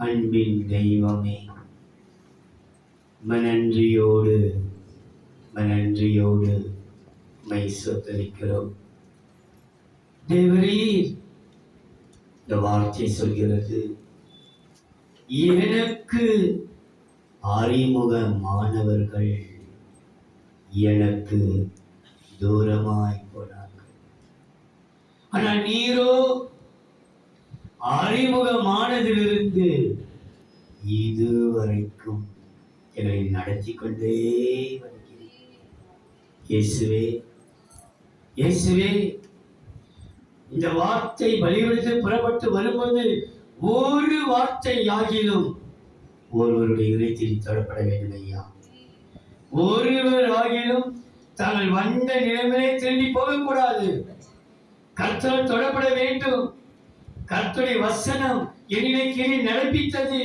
அன்பின் தெய்வமே, மனன்றியோடு மை சொத்தரிக்கிறோம். தேவரீர் இந்த வார்த்தை சொல்கிறது, எனக்கு அறிமுகமானவர்கள் எனக்கு தூரமாய் போனார்கள். ஆனால் நீரோ அறிமுகமானதிலிருந்து இதுவரைக்கும் எங்களை நடத்தி கொண்டே வருகிறேன். இயேசுவே, இயேசுவே, இந்த வார்த்தை வலியுறுத்தி புறப்பட்டு வரும்போது ஒரு வார்த்தை ஆகிலும் ஒருவருடைய இதயத்தில் தொடப்பட வேண்டும் ஐயா. ஒருவர் ஆகிலும் தாங்கள் வந்த நிலைமையை திரும்பி போகக்கூடாது. கர்த்தர் தொடப்பட வேண்டும். கர்த்தருடைய வசனம் என்னை கீழே நடப்பித்தது.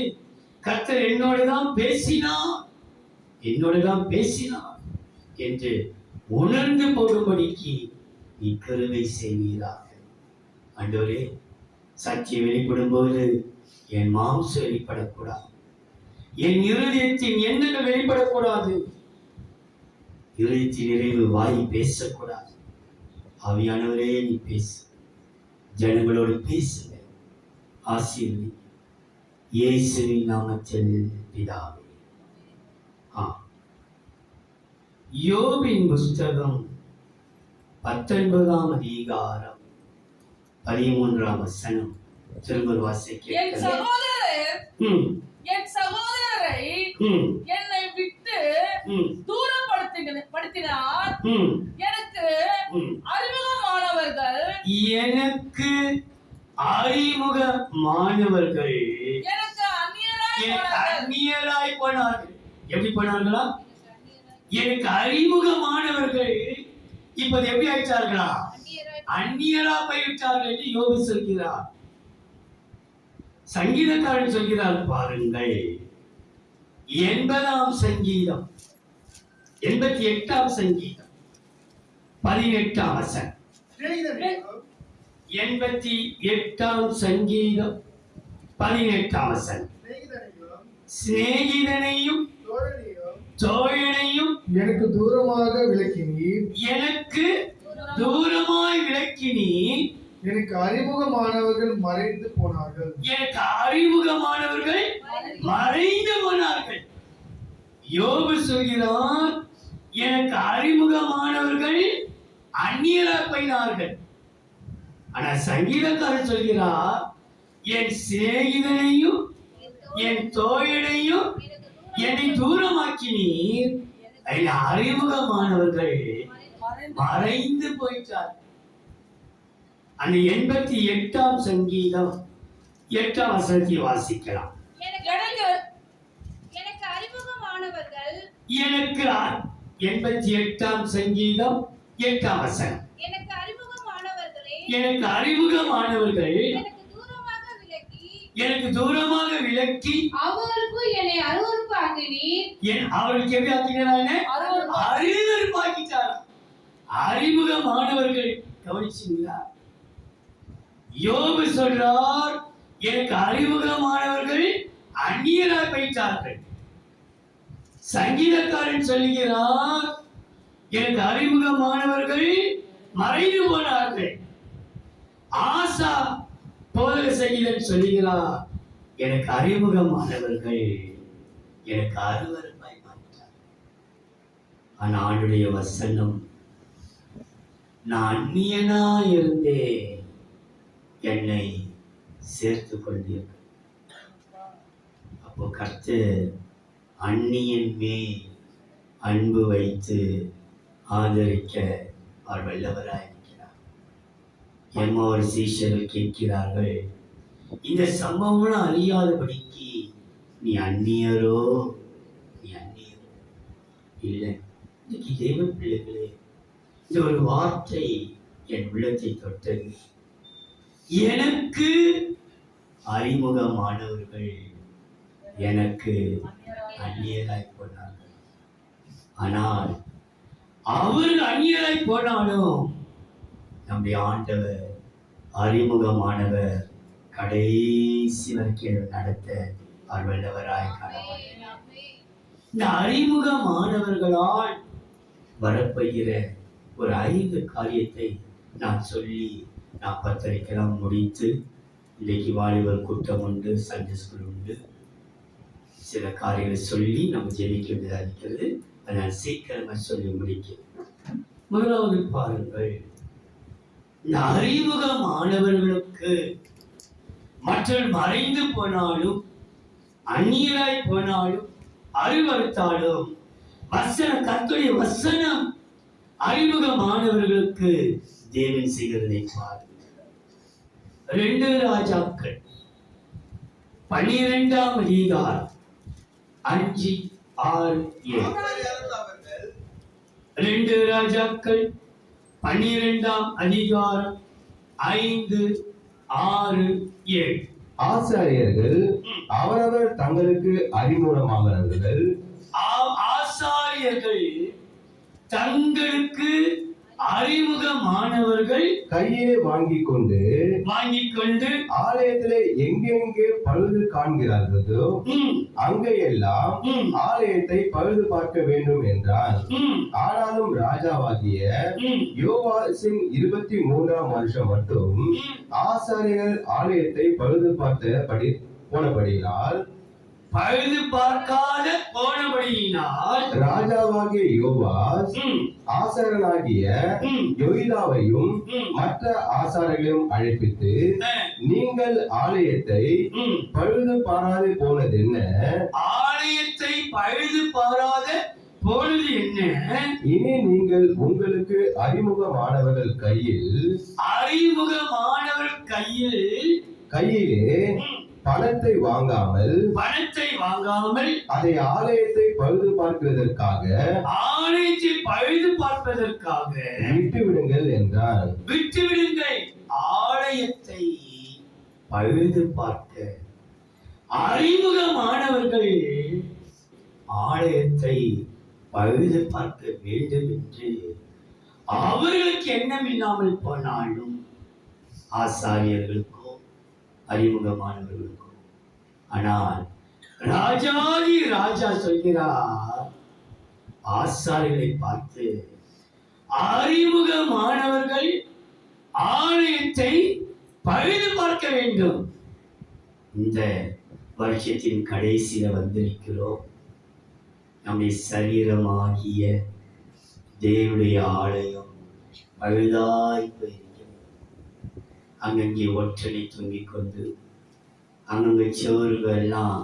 கர்த்தர் என்னோடுதான் பேசினார் என்று உணர்ந்து போகும்படிக்கு நீ கருணை செய்வீராக. ஆண்டவரே, சத்தியம் வெளிப்படும் போது என் மாம்சம் வெளிப்படக்கூடாது, என் இருதயத்தின் எண்ணங்கள் வெளிப்படக்கூடாது, இருதயத்தின் நிறைவு வாய் பேசக்கூடாது. ஆவியானவரே, நீ பேசு, ஜனங்களோடு பேசுங்க, ஆசீர்வதி. இயேசுவின் நாமத்தில் பிதாவே. யோபின் புஸ்தகம் 19ஆம் அதிகாரம் 13ஆம் வசனம் திரும்ப வாசிக்க. என் சகோதரரை என்னை விட்டு தூரப்படுத்தினார். எனக்கு அறிமுகமானவர்கள் எனக்கு அந்நியராய் போனார்கள். எப்படி போனார்களா? எனக்கு அறிமுகமானவர்கள் இப்போது எப்படி ஆயிட்டார்களா? அந்நியரா போய்விட்டார்கள் என்று யோபு சொல்கிறார். சங்கீதக்காரன் சொல்கிறார், பாருங்கள், 80ஆம் சங்கீதம் 88ஆம் சங்கீதம் 18ஆம் வசனம். 88ஆம் சங்கீதம் 18ஆம் வசனம். சிநேகிதனையும் தோழனையும் எனக்கு தூரமாக விலக்கினீர். எனக்கு அறிமுகமானவர்கள் மறைந்து போனார்கள். யோபு சொல்கிறார், எனக்கு அறிமுகமானவர்கள் அந்நியராய் போனார்கள். ஆனா சங்கீதக்காரன் சொல்கிறார், என் சிநேகிதனையும் என் தோழனையும் என்னை தூரமாக்கினீர். அறிமுகமானவர்கள் மறைந்து போயிட்டார். அந்த 88ஆம் சங்கீதம் 8ஆம் வசனத்தை வாசிக்கலாம். எனக்கு அறிமுகமானவர்கள் 88ஆம் சங்கீதம் 8ஆம் வசனம். எனக்கு அறிமுகமானவர்கள் எனக்கு தூரமாக விலக்கி அவர்களுக்கு என்னை அருவருப்பாக்கினீர். அவர்களுக்கு எப்படி ஆக்கினார்? அருவருப்பாக்கிட்டார். அறிமுகமானவர்கள் கவனிச்சீங்களா? யோபு சொல்றார், எனக்கு அறிமுகமானவர்கள் அந்நியராய் போயிட்டார்கள். சங்கீதக்காரன் சொல்கிறார், எனக்கு அறிமுகமானவர்கள் மறைந்து போனார்கள். ஆசா போதக சங்கீதன் சொல்லுகிறார், எனக்கு அறிமுகமானவர்கள் எனக்கு அருவருப்பாய் மாட்டார். ஆனா ஆண்டுடைய வசனம், நான் அந்நியனா இருந்தே என்னை சேர்த்து கொண்டீர்கள். அப்போ கர்த்தர் அந்நியன் மேல் அன்பு வைத்து ஆதரிக்க அவர் வல்லவராய் இருக்கிறார். எம்மாவோட சீஷர்கள் கேட்கிறார்கள், இந்த சம்பவம் அறியாதபடிக்கு நீ அந்நியரோ இல்லை. இன்னைக்கு தேவ பிள்ளைகளே, இந்த ஒரு வார்த்தை என் உள்ளத்தை தொட்டது. எனக்கு அறிமுகமானவர்கள் எனக்கு அந்நியராய் போனார்கள். ஆனால் அவர் அந்நியராய் போனாலும் நம்முடைய ஆண்டவர் அறிமுகமானவர் கடைசி வரைக்கும் நடத்த அவர் வல்லவராய் காணப்படுகிறார். இந்த அறிமுகமானவர்களால் வரப்போகிற ஒரு 5 காரியத்தை நான் சொல்லி நான் பத்திரிக்கலாம் முடித்து, இன்னைக்கு வாலிபர் கூட்டம் உண்டு, சண்டே ஸ்கூல் உண்டு, சில காரியங்களை சொல்லி நம்ம ஜெயிக்க வேண்டியதாக இருக்கிறது. அதை நான் சீக்கிரமாக சொல்லி முடிக்கிறேன். முதலாவது பாருங்கள், இந்த அறிமுகமானவர்களுக்கு மற்றவர் மறைந்து போனாலும், அந்நியராய் போனாலும், அறிவறுத்தாலும், கர்த்தருடைய வசனம் அறிமுகமானவர்களுக்கு தேவன் செய்கிறதை பாருங்கள். 2 ராஜாக்கள் 12ஆம் அதிகாரம் 5, 6, 7. 2 ராஜாக்கள் 12ஆம் அதிகாரம் 5, 6, 7. ஆசாரியர்கள் அவரவர் தங்களுக்கு அறிமுகமானவர்கள் ஆசாரியர்கள் தங்களுக்கு அறிமுகமானவர்கள் கையிலே வாங்கிக் கொண்டு ஆலயத்திலே எங்கெங்கே பழுது காண்கிறார்களோ அங்கெல்லாம் ஆலயத்தை பழுது பார்க்க வேண்டும் என்றார். ஆனாலும் ராஜாவாகிய யோவாசின் 23ஆம் வருஷம் மட்டும் ஆசாரியர்கள் ஆலயத்தை பழுது பார்த்தபடி போனபடியினால் ராஜாவாகிய யோவாஸ் ஆசாரனாகிய யோய்தாவையும் மற்ற ஆசாரங்களையும் அழைப்பித்து, நீங்கள் ஆலயத்தை பழுது பாராது போனது என்ன? ஆலயத்தை பழுது பாராத போனது என்ன? இனி நீங்கள் உங்களுக்கு அறிமுகமானவர்கள் கையிலே பணத்தை வாங்காமல் அதை ஆலயத்தை பழுது பார்ப்பதற்காக விட்டுவிடுங்கள் என்றார். விட்டுவிடுங்கள். ஆலயத்தை பழுது பார்க்க அறிமுகமானவர்கள் ஆலயத்தை பழுது பார்க்க வேண்டும் என்று அவர்களுக்கு எண்ணம் இல்லாமல் போனாலும், ஆசாரியர்களுக்கோ அறிமுகமானவர்களுக்கும். ஆனால் ராஜா சொல்கிறார், ஆசாரிகளை பார்த்து, அறிமுகமானவர்கள் ஆலயத்தை பழுது பார்க்க வேண்டும். இந்த வருஷத்தின் கடைசியில வந்திருக்கிறோம். நம்முடைய சரீரமாகிய தேவனுடைய ஆலயம் பழுதாய் போயிருக்கிறது. அங்கங்கே ஒற்றனை தொங்கிக் கொண்டு, அங்கங்கே சுவர்கள் எல்லாம்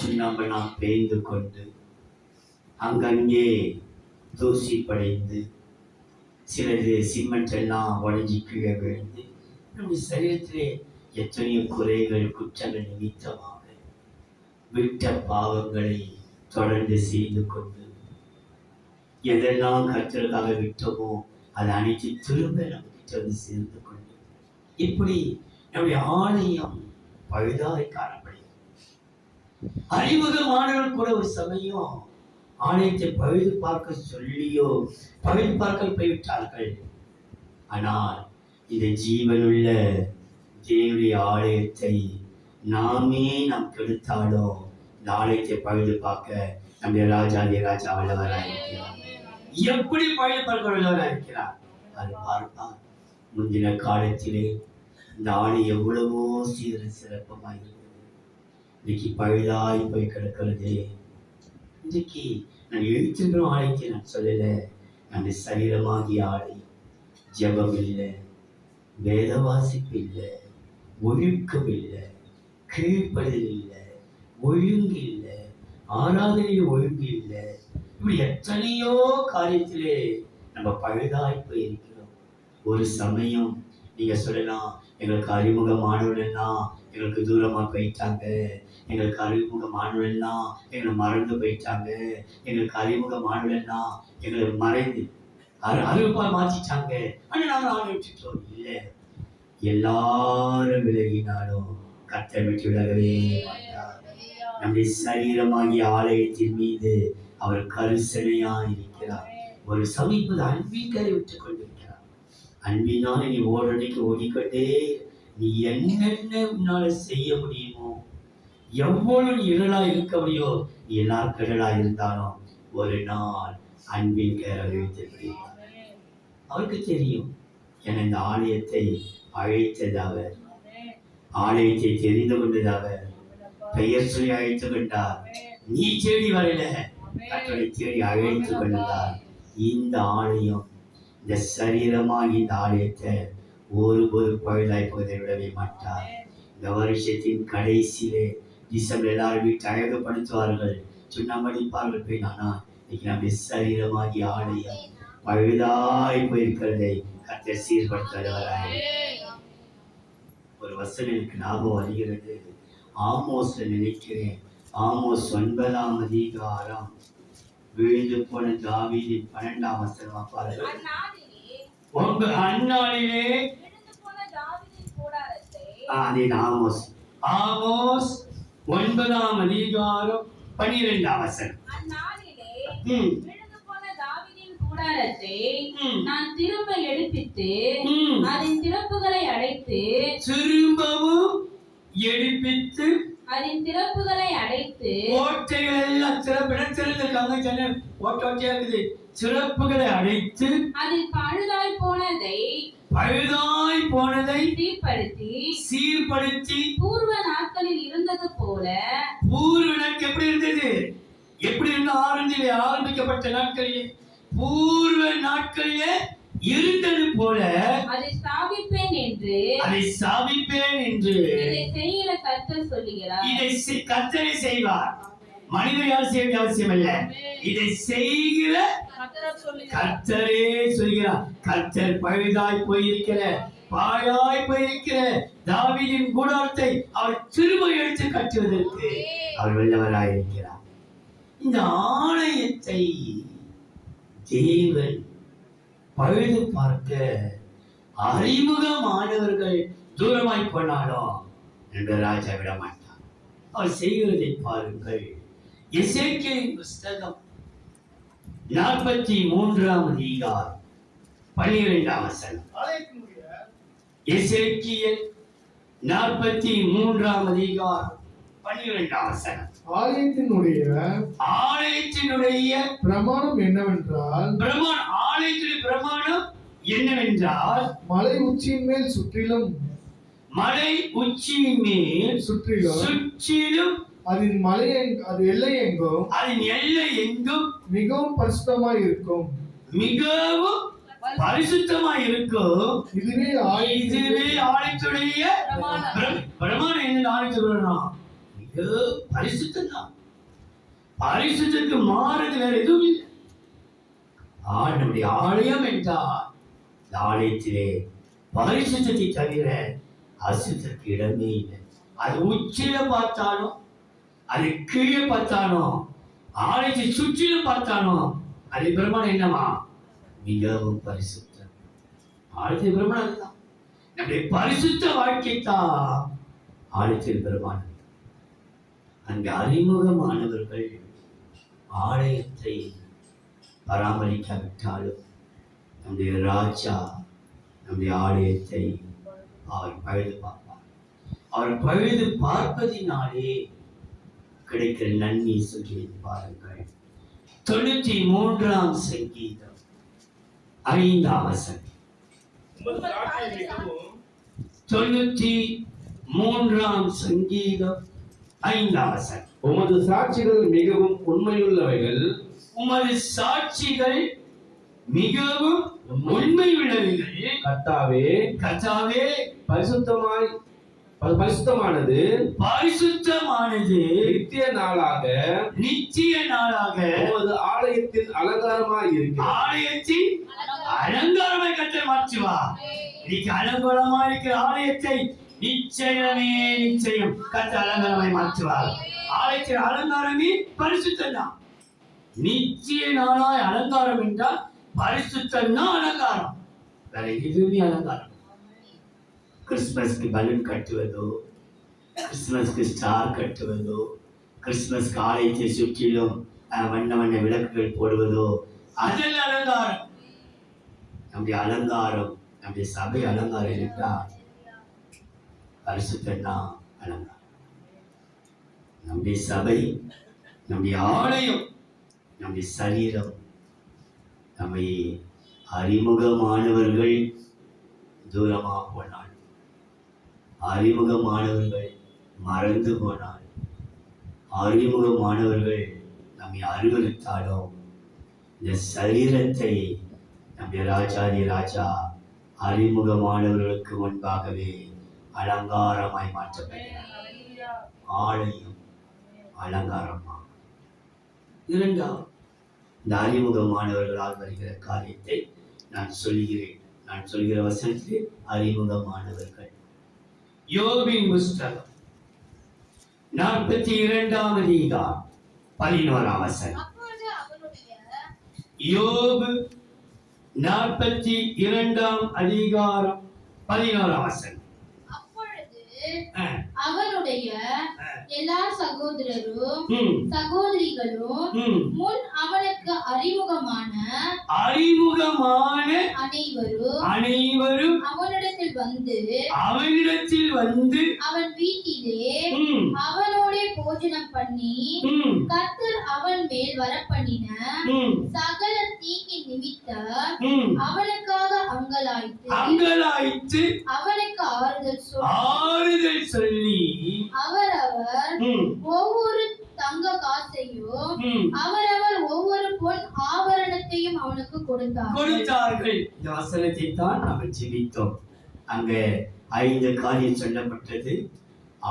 சுண்ணாம்பெல்லாம் பேய்ந்து கொண்டு, அங்கங்கே தூசி படைந்து, சிலது சிமெண்ட் எல்லாம் உடஞ்சி கீழே விழுந்து, நம்முடைய சரீரத்திலே எத்தனையோ குறைகள், குற்றங்கள் நிமித்தமாக விட்ட பாவங்களை தொடர்ந்து செய்து கொண்டு, எதெல்லாம் கர்த்தருக்காக விட்டோமோ அதை அனைத்து திரும்ப நம்மகிட்ட வந்து சேர்ந்து கொண்டு, இப்படி நம்முடைய ஆலயம் பழுதாய் காணப்படுகிறது. அறிமுகமானவர்கள் கூட ஒரு சமயம் ஆலயத்தை பழுது பார்க்க சொல்லியோ பழுது பார்க்க போய்விட்டார்கள். ஆனால் இந்த ஜீவனுள்ள தேவனுடைய ஆலயத்தை நாம் கெடுத்தாலும், இந்த ஆலயத்தை பழுது பார்க்க நம்முடைய ராஜா வல்லவராக இருக்கிறார். எப்படி பழுது பார்க்க வல்லவராக இருக்கிறார் அது பார்ப்பார். முந்தின காலத்திலே இந்த ஆலயம் எவ்வளவோ சிறப்பமாக இருக்கிறது. இன்னைக்கு பழுதாய் போய் கிடக்கிறது. இன்றைக்கு நான் எழுத்துகிற ஆலயத்தை நான் சொல்லல, நம்முடைய சரீரமாகிய ஆலயம் ஜெபம் இல்லை, வேத வாசிப்பு இல்லை, ஒழுக்கம் இல்லை, கீழ்ப்படுதல் இல்லை, ஒழுங்கு இல்லை, ஆராதனையில் ஒழுங்கு இல்லை. இப்படி எத்தனையோ காரியத்திலே நம்ம பழுதாய் போயிருக்கிறோம். ஒரு சமயம் நீங்க சொல்லலாம், எங்களுக்கு அறிமுகமானவர்கள்லாம் எங்களுக்கு தூரமா போயிட்டாங்க, எங்களுக்கு அறிமுகமானவர்கள்லாம் எங்களை மறந்து போயிட்டாங்க, எங்களுக்கு அறிமுகமானவர்கள்லாம் எங்களை மறைந்து அறிவிப்பா மாற்றிட்டாங்க, ஆனால் நாங்கள் ஆரம்பிச்சிட்டோம். இல்லை, எல்லாரும் விலகினாலும் கர்த்தரை விட்டு விலகவே மாட்டார். நம்முடைய சரீரமாகிய ஆலயத்தின் மீது அவர் கரிசனையா இருக்கிறார். ஒரு சமீபத்தில் அன்பின் கரை விட்டுக் கொண்டிருக்கிறார். அன்பினால் நீ ஓடிக்கொண்டே நீ என்னென்ன உன்னால செய்ய முடியுமோ, எவ்வளவு நீ இடலா இருக்க முடியோ, நீ எல்லாருக்கும் இடலா இருந்தாலும் ஒரு நாள் அன்பின் கரை வைத்திருக்கிறார். அவருக்கு தெரியும் என இந்த ஆலயத்தை அழைத்தது அவர், ஆலயத்தை தெரிந்து கொண்டது அவர், பெயர் சொல்லி அழைத்து கொண்டார். நீ தேடி வரல, கர்த்தரை தேடி அழைத்து கொண்டார். இந்த ஆலயம், இந்த சரீரமாக இந்த ஆலயத்தை ஒருபோது பழுதாய் போவதை விடவே மாட்டார். இந்த வருஷத்தின் கடைசியிலே டிசம்பர் எல்லாரும் வீட்டை அழகுபடுத்துவார்கள், சுண்ணாம்படிப்பார்கள் போய். நானா இன்னைக்கு நம்ம சரீரமாகி ஆலயம் பழுதாய் போயிருக்கிறதை கர்த்தர் சீர்படுத்துவாராய். ஒரு வசனம் எனக்கு ஞாபகம் வருகிறது, ஆமோஸ்ல நினைக்கிறேன். ஆமோஸ் 9ஆம் அதிகாரம் விழுந்து போன தாவீதின் 12ஆம் வசனம் பாருங்கள். அந்நாளிலே அதே ஆமோஸ் 9ஆம் அதிகாரம் 12ஆம் வசனம். கூடாரத்தை நான் திரும்ப எடுப்பித்து அதன் திறப்புகளை அடைத்து, திரும்பவும் எடுப்பித்து அதன் திறப்புகளை அடைத்து, ஓட்டைகள் எல்லாம் திறப்பிடத்திலிருக்காங்க, ஜன்னல் ஓட்டையா இருக்குது, சிறப்புகளை அடைத்து அதில் பழுதாய் போனதை சீர்படுத்தி பூர்வ நாட்களில் இருந்தது போல. பூர்வ நாட்கள் எப்படி இருந்தது? எப்படி இருந்த ஆரம்பிக்கப்பட்ட நாட்களிலே, பூர்வ நாட்களிலே இருந்தது போல அதை ஸ்தாபிப்பேன் என்று இதை செய்கிற கர்த்தர் சொல்லுகிறார். இதை கர்த்தரே செய்வார், மனிதர் யாரும் செய்ய வேண்டிய அவசியம் இல்லை. இதை செய்கிற கர்த்தரே சொல்கிறார். கர்த்தர் பழுதாய் போயிருக்கிற, பாழாய் போயிருக்கிற தாவீதின் கூடாரத்தை அவர் திரும்ப எடுத்து கட்டுவதற்கு அவர் வல்லவராயிருக்கிறார். இந்த ஆலயத்தை தேவன் பழுது பார்க்க அறிமுகமானவர்கள் தூரமாய் போனாலும் என்று ராஜா விட மாட்டார். அவர் செய்கிறதை பாருங்கள். எசேக்கியேலின் புஸ்தகம் 43ஆம் அதிகாரம் 12ஆம் வசனம். எசேக்கியேல் 43ஆம் அதிகாரம் 12ஆம் வசனம். ஆலயத்தினுடைய பிரமாணம் என்னவென்றால், ஆலயத்தினுடைய பிரமாணம் என்னவென்றால், மலை உச்சியின் மேல் சுற்றிலும் அதன் எல்லை எங்கும் மிகவும் பரிசுத்தமாய் இருக்கும். இதுவே ஆலயத்துடைய பிரமாணம். என்ன ஆலயத்துக்கு பரிசுத்தம் தான். பரிசுத்தத்துக்கு மாறுது வேற எதுவும் இல்லை. நம்முடைய ஆலயம் என்றால் இந்த ஆலயத்திலே பரிசுத்தத்தை தவிர அசுத்தத்துக்கு இடமே இல்லை. அது உச்சியில பார்த்தாலும், அது கீழே பார்த்தாலும், ஆலயத்தை சுற்றிலும் பார்த்தாலும் அது பிரமாணம் என்னமா? மிகவும் பரிசுத்தம். ஆலயத்தின் பிரமாணம் அதுதான். நம்முடைய பரிசுத்த வாழ்க்கை தான் ஆலயத்தின் பிரமாணம். அங்கு அறிமுகமானவர்கள் ஆலயத்தை பராமரிக்காவிட்டாலும் நம்முடைய ராஜா நம்முடைய ஆலயத்தை அவர் பழுது பார்ப்பார். அவர் பழுது பார்ப்பதினாலே கிடைக்கிற நன்மை சொல்லி பாருங்கள். 93ஆம் சங்கீதம் 5ஆம் வசனம். 93ஆம் சங்கீதம் 5ஆம் வசனம். உமது சாட்சிகள் மிகவும் உண்மையுள்ளவைகள். உமது சாட்சிகள் மிகவும் உண்மையுள்ளவைகள். கர்த்தாவே பரிசுத்தமானது நித்திய நாளாக உமது ஆலயத்தில் அலங்காரமாய் இருக்கிறது. ஆலயத்தின் அலங்காரமாய் கர்த்தர் மாற்றுவார். இன்னைக்கு அலங்காரமா இருக்கிற ஆலயத்தை நிச்சயம் கர்த்தர் அலங்காரமாய் மாற்றுவார். ஆலயத்தின் அலங்காரமே பரிசுத்தம் தான். நித்திய நாளாய் அலங்காரம் என்றால் பரிசுத்தம் தான் அலங்காரம், வேற எதுவுமே அலங்காரம். கிறிஸ்துமஸ்க்கு பலூன் கட்டுவதோ, கிறிஸ்துமஸ்க்கு ஸ்டார் கட்டுவதோ, கிறிஸ்துமஸ்க்கு ஆலயத்தை சுற்றிலும் வண்ண வண்ண விளக்குகள் போடுவதோ அதெல்லாம் அலங்காரம். நம்முடைய அலங்காரம், நம்முடைய சபை அலங்காரம் என்றால் பரிசுத்தன்னா அலங்காரம். நம்முடைய சபை, நம்முடைய ஆலயம், நம்முடைய சரீரம், நம்மை அறிமுகமானவர்கள் தூரமாக போனால், அறிமுகமானவர்கள் மறந்து போனால், அறிமுகமானவர்கள் நம்மை அருவருத்தாலும், இந்த சரீரத்தை நம்முடைய ராஜாதி ராஜா அறிமுகமானவர்களுக்கு முன்பாகவே அலங்காரமாய் மாற்றப்படுகிறார். ஆலயம் அலங்காரமா. இரண்டாவது, இந்த அறிமுகமானவர்களால் வருகிற காரியத்தை நான் சொல்கிறேன். நான் சொல்கிற வசனத்தில் அறிமுகமானவர்கள். யோபின் புஸ்தகம் 42ஆம் அதிகாரம் 11ஆம் வசனம். யோபு 42ஆம் அதிகாரம் 11ஆம் வசனம். அவனுடைய எல்லா சகோதரரும் சகோதரிகளும் முன் அவனுக்கு அறிமுகமான அனைவரும் அவனிடத்தில் வந்து அவன் வீட்டிலே அவனோட போஜனம் பண்ணி கர்த்தர் அவன் மேல் வரப்பண்ணின சகல தீங்கி நிமித்தம் அவனுக்காக அங்கலாய்த்து அவனுக்கு ஆறுதல் சொல்லி அவரவர் ஒவ்வொரு தங்க காசையும் அவரவர் ஒவ்வொரு பொன் ஆபரணத்தையும் அவனுக்கு கொடுத்தார்கள். இந்த வசனத்தை தான் நாம் ஜெபித்தோம். அங்க 5 காரியம் சொல்லப்பட்டது.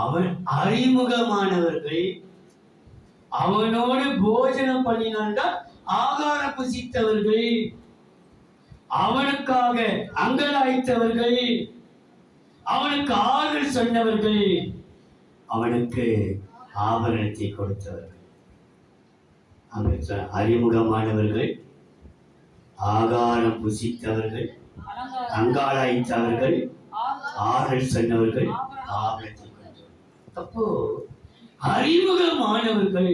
அவன் அறிமுகமானவர்கள், அவனோடு போஜனம் பண்ணினால்தான் ஆகாரம் புசித்தவர்கள், அவனுக்காக அங்கலாய்த்தவர்கள், அவனுக்கு ஆறுதல் சொன்னவர்கள், அவனுக்கு ஆபரணத்தை கொடுத்தவர்கள். அறிமுகமானவர்கள், ஆகாரம் புசித்தவர்கள், அங்காளாய்த்தவர்கள், ஆறுதல் சொன்னவர்கள், ஆபரணத்தை கொடுத்தவர்கள். அப்போ அறிமுகமானவர்கள்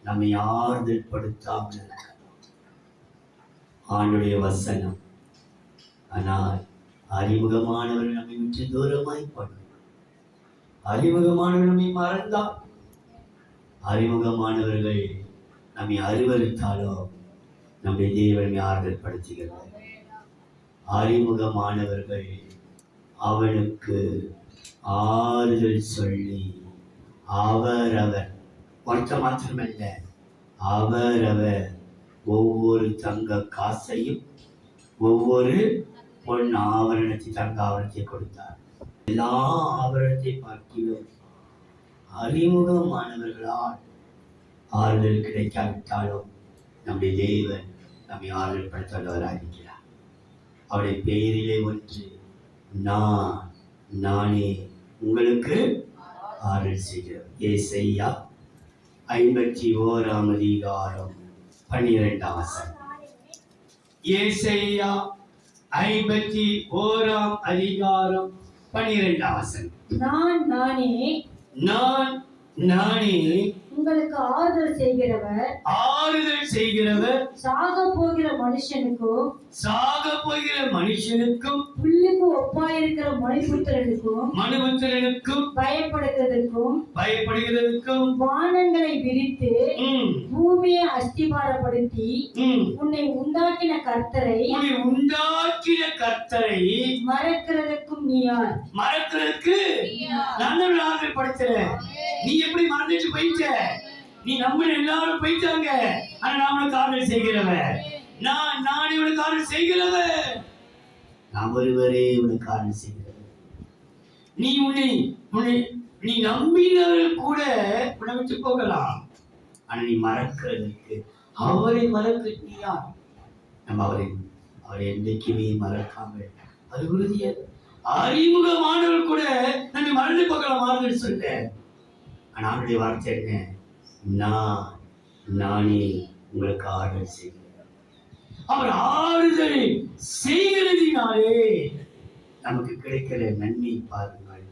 நம்மை ஆறுதல் படுத்தாமல் ஆண்டுடைய வசனம். ஆனால் அறிமுகமானவர்கள் நம்மை விட்டு தூரமாய் போனார். அறிமுகமானவர்கள் நம்மை மறந்தார். அறிமுகமானவர்கள் நம்மை அருவருத்தாலோ நம்முடைய தேவனை ஆறுதல் படுத்துகிறார். அறிமுகமானவர்கள் அவனுக்கு ஆறுதல் சொல்லி அவரவர் மாத்திரமல்ல, அவரவர் ஒவ்வொரு தங்க காசையும் ஒவ்வொரு பொன் ஆவரணத்தை தங்க ஆவரணத்தை கொடுத்தார். எல்லா ஆவரணத்தை பார்க்கிறோம். அறிமுகமானவர்களால் ஆறுதல் கிடைக்காவிட்டாலும் நம்முடைய தேவன் நம்மை ஆறுதல் படுத்தவராயிருக்கிறார். அவருடைய பெயரிலே ஒன்று, நானே உங்களுக்கு ஆறுதல் செய்கிறேன். ஏசாயா 51ஆம் அதிகாரம் 12ஆம் வசனம். ஏசாயா 51ஆம் அதிகாரம் 12ஆம் வசனம். நான் நானே உங்களுக்கு ஆறுதல் செய்கிறவர் சாக போகிற மனுஷனுக்கும் புல்லுக்கு ஒப்பாயிருக்கிற மனுபுத்திரனுக்கும் பயப்படுகிறதற்கும் வானங்களை விரித்து பூமியை அஸ்திபாரப்படுத்தி உன்னை உண்டாக்கின கர்த்தரை மறக்கிறதுக்கும் நீ யார்? மறக்கிறதுக்கு நான் ஆறுதல்படுத்துறேன். நீ எப்படி மறந்துட்டு போயிட்ட? நீ நம்ம எல்லாரும் போயிட்டாங்க. ஆனா நான் உனக்கு ஆறுதல் செய்கிறவன். நான் இவனுக்கு ஆறுதல் செய்கிறவன். நான் ஒருவரே உனக்கு ஆறுதல் செய்கிறவன். நீ நம்பினவர்கள் கூட உன்னை விட்டு போகலாம். ஆனா நீ மறக்கிறதுக்கு அவரை மறக்க நீ யார்? நம்ம அவரை என்றைக்குமே மறக்காமல் அது உறுதிய அறிமுகமானவர்கள் கூட நம்ம மறந்து போகலாம். ஆறுதல் சொல்ல. ஆனா அவருடைய வார்த்தை என்ன? நானே உங்களுக்கு ஆறுதல் செய்கிறேன். அவர் ஆறுதல் செய்கிறதினாலே நமக்கு கிடைக்கிற நன்மை பாருங்கள்.